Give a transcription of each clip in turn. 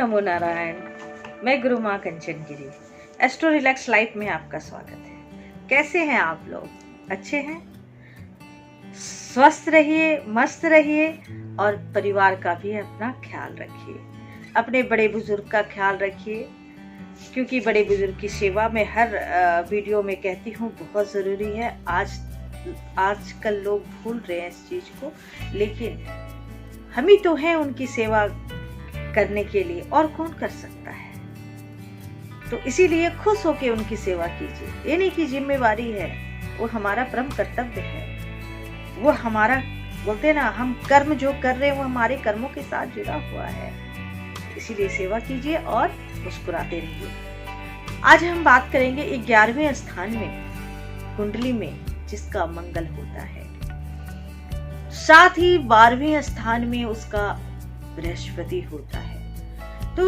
नमो नारायण। मैं गुरु माँ कंचन गिरी, astro relax life में आपका स्वागत है। कैसे हैं आप लोग? अच्छे हैं? स्वस्थ रहिए, मस्त रहिए और परिवार का भी अपना ख्याल रखिए। अपने बड़े बुजुर्ग का ख्याल रखिए, क्योंकि बड़े बुजुर्ग की सेवा में हर वीडियो में कहती हूँ बहुत ज़रूरी है। आजकल लोग भूल रहे हैं इस चीज़ को, लेकिन हम ही तो हैं उनकी सेवा करने के लिए, और कौन कर सकता है। तो इसीलिए खुश होकर उनकी सेवा कीजिए। ये नहीं कि जिम्मेवारी है, वो हमारा परम कर्तव्य है। वो हमारा, बोलते हैं ना, हम कर्म जो कर रहे हैं वो हमारे कर्मों के साथ जुड़ा हुआ है। इसीलिए सेवा कीजिए और मुस्कुराते रहिए। आज हम बात करेंगे 11वें स्थान में कुंडली में जिसका मंगल होता है, साथ ही 12वें स्थान में उसका बृहस्पति होता है। तो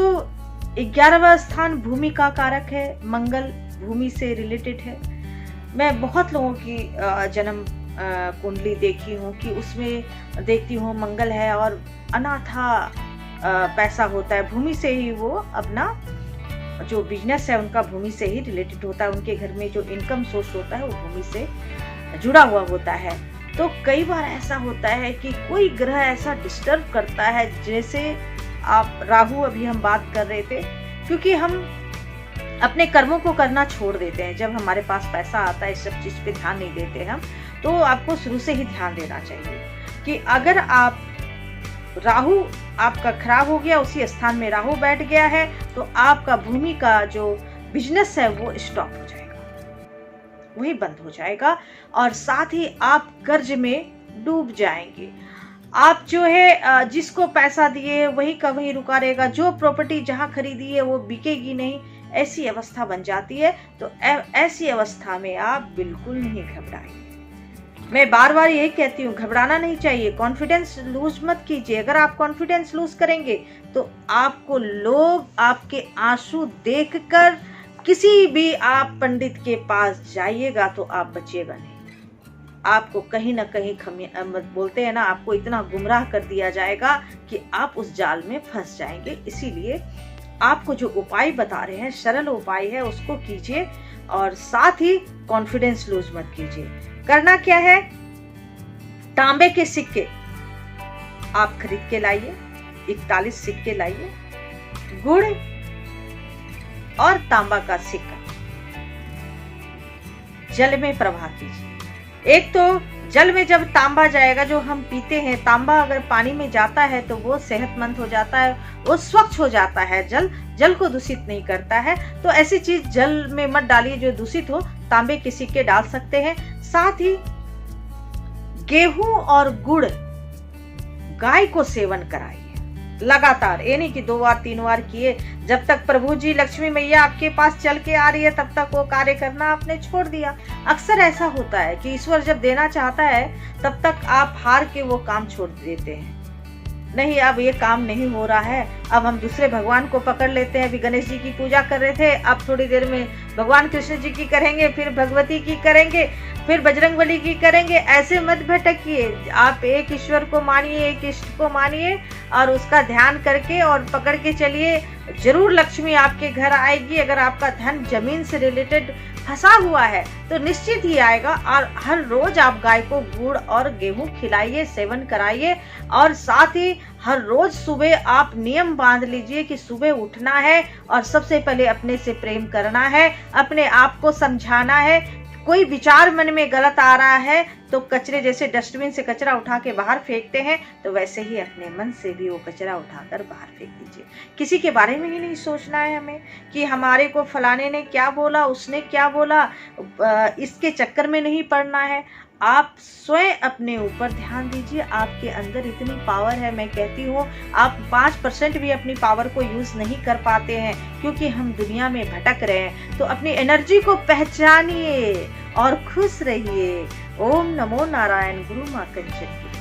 11वां स्थान भूमि का कारक है। मंगल भूमि से रिलेटेड है। मैं बहुत लोगों की जन्म कुंडली देखी हूँ कि उसमें देखती हूँ मंगल है और अनाथा पैसा होता है। भूमि से ही वो अपना जो बिजनेस है उनका भूमि से ही रिलेटेड होता है। उनके घर में जो इनकम सोर्स होता है वो भूमि से जुड़ा हुआ होता है। तो कई बार ऐसा होता है कि कोई ग्रह ऐसा डिस्टर्ब करता है, जैसे आप राहु, अभी हम बात कर रहे थे, क्योंकि हम अपने कर्मों को करना छोड़ देते हैं। जब हमारे पास पैसा आता है, इस सब चीज पे ध्यान नहीं देते हम, तो आपको शुरू से ही ध्यान देना चाहिए कि अगर आप राहु आपका खराब हो गया, उसी स्थान में राहु बैठ गया है, तो आपका भूमि का जो बिजनेस है वो स्टॉप हो जाएगा, वही बंद हो जाएगा। और साथ ही आप कर्ज में डूब जाएंगे। आप जो है जिसको पैसा दिए वही का वही रुका रहेगा। जो प्रॉपर्टी जहां खरीदी है वो बिकेगी नहीं, ऐसी अवस्था बन जाती है। तो ऐसी अवस्था में आप बिल्कुल नहीं घबराइए। मैं बार बार यही कहती हूँ, घबराना नहीं चाहिए। कॉन्फिडेंस लूज मत कीजिए। अगर आप कॉन्फिडेंस लूज करेंगे तो आपको लोग आपके आंसू देखकर, किसी भी आप पंडित के पास जाइएगा तो आप बचिएगा नहीं। आपको कहीं ना कहीं बोलते हैं ना, आपको इतना गुमराह कर दिया जाएगा कि आप उस जाल में फंस जाएंगे। इसीलिए आपको जो उपाय बता रहे हैं, सरल उपाय है, उसको कीजिए और साथ ही कॉन्फिडेंस लूज मत कीजिए। करना क्या है, तांबे के सिक्के आप खरीद के लाइए, 41 सिक्के लाइए, गुड़ और तांबा का सिक्का जल में प्रवाह कीजिए। एक तो जल में जब तांबा जाएगा, जो हम पीते हैं, तांबा अगर पानी में जाता है तो वो सेहतमंद हो जाता है, वो स्वच्छ हो जाता है। जल को दूषित नहीं करता है। तो ऐसी चीज जल में मत डालिए जो दूषित हो। तांबे के सिक्के डाल सकते हैं। साथ ही गेहूं और गुड़ गाय को सेवन कराइए लगातार। ये नहीं कि 2 बार 3 बार किए। जब तक प्रभु जी, लक्ष्मी मैया आपके पास चल के आ रही है, तब तक वो कार्य करना आपने छोड़ दिया। अक्सर ऐसा होता है कि ईश्वर जब देना चाहता है तब तक आप हार के वो काम छोड़ देते हैं। नहीं, अब ये काम नहीं हो रहा है, अब हम दूसरे भगवान को पकड़ लेते हैं। अभी गणेश जी की पूजा कर रहे थे, अब थोड़ी देर में भगवान कृष्ण जी की करेंगे, फिर भगवती की करेंगे, फिर बजरंगबली की करेंगे। ऐसे मत भटकिए। आप एक ईश्वर को मानिए, एक इष्ट को मानिए और उसका ध्यान करके और पकड़ के चलिए। जरूर लक्ष्मी आपके घर आएगी। अगर आपका धन जमीन से रिलेटेड फंसा हुआ है तो निश्चित ही आएगा। और हर रोज आप गाय को गुड़ और गेहूं खिलाइए, सेवन कराइए। और साथ ही हर रोज सुबह आप नियम बांध लीजिए कि सुबह उठना है और सबसे पहले अपने से प्रेम करना है, अपने आप को समझाना है। कोई विचार मन में गलत आ रहा है तो कचरे, जैसे डस्टबिन से कचरा उठा के बाहर फेंकते हैं, तो वैसे ही अपने मन से भी वो कचरा उठाकर बाहर फेंक दीजिए। किसी के बारे में ही नहीं सोचना है हमें कि हमारे को फलाने ने क्या बोला, उसने क्या बोला, इसके चक्कर में नहीं पड़ना है। आप स्वयं अपने ऊपर ध्यान दीजिए। आपके अंदर इतनी पावर है। मैं कहती हूँ आप 5% भी अपनी पावर को यूज नहीं कर पाते हैं, क्योंकि हम दुनिया में भटक रहे हैं। तो अपनी एनर्जी को पहचानिए और खुश रहिए। ओम नमो नारायण। गुरु माँ कंचन।